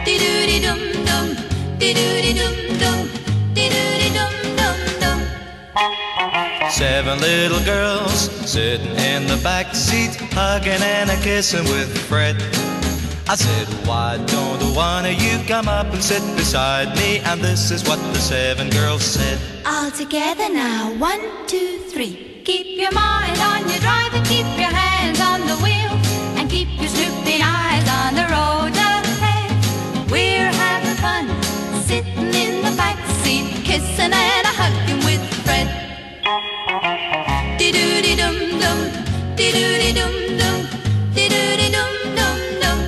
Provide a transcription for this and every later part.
Dee-doo-dee-dum-dum, dee-doo-dee-dum-dum, dee-doo-dee-dum-dum-dum. Seven little girls sitting in the back seat, hugging and a-kissing with Fred. I said, why don't one of you come up and sit beside me? And this is what the seven girls said. All together now, 1, 2, 3. Keep your mind on your drive and keep your hands on the wheel, and keep your snooping eyes on the road ahead. We're having fun, sitting in the back seat, kissing and a-hugging with Fred. Dee-doo-dee-dum-dum, dee-doo-dee-dum-dum, dee-doo-dee-dum-dum-dum.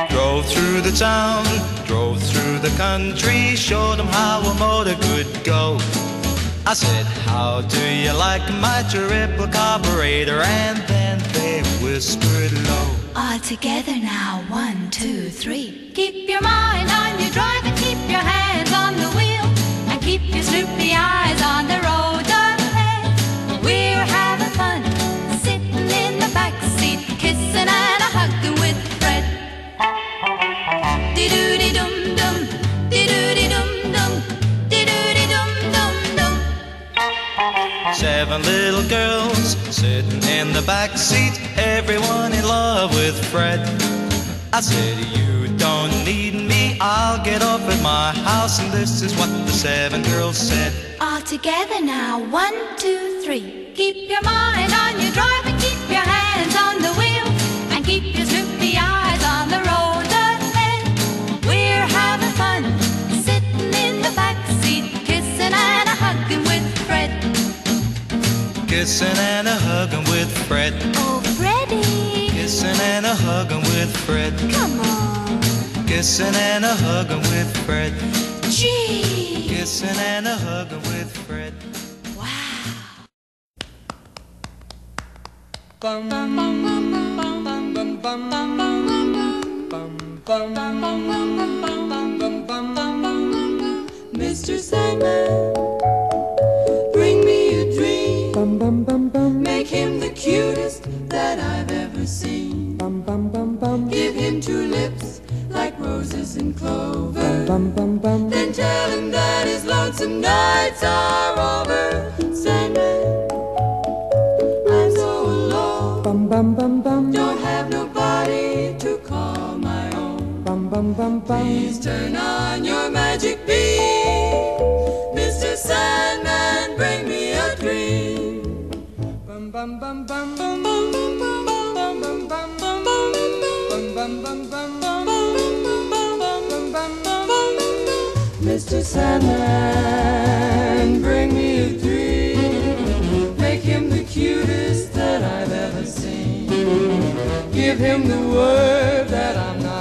Drove through the town, drove through the country, showed them how a motor could go. I said, how do you like my triple carburetor? And then they whispered low. All together now, 1, 2, 3. Keep your mind on your drive and keep your hands on the wheel, and keep your snoopy eyes on the road ahead. We're having fun, sitting in the back seat, kissing and a-hugging with Fred. Dee-doo-dee-dum-dum, dee-doo-dee-dum-dum, dee-doo-dee-dum-dum-dum. Seven little girls sitting in the back seat, everyone in love with Fred. I said, you don't need me, I'll get off at my house. And this is what the seven girls said. All together now, 1, 2, 3. Keep your mind on your drive and keep your hands on the wheel, and keep your snoopy eyes on the road ahead. We're having fun, sitting in the back seat, kissing and a-hugging with Fred. Kissing and a-hugging with Fred. Oh, Freddie, Kissing and a-hugging with Fred. come on. Kissing and a-hugging with Fred. Gee, Kissing and a-hugging with Fred. wow. Bum bum bum bum bum bum bum bum bum bum. Mr. Sandman, bring me a dream. Bum bum bum bum. Make him the cutest that I've ever seen. Bum bum bum bum. Give him 2 lips like roses and clover. Bum bum bum. Then tell him that his lonesome nights are over. Sandman, I'm so alone. Bum bum bum bum. Don't have nobody to call my own. Bum bum bum bum. Please turn on your magic beam. Mr. Sandman, bring me a dream. Bum bum bum bum bum bum bum bum bum bum bum bum bum. Mr. Sandman, bring me a dream. Make him the cutest that I've ever seen. Give him the word that I'm not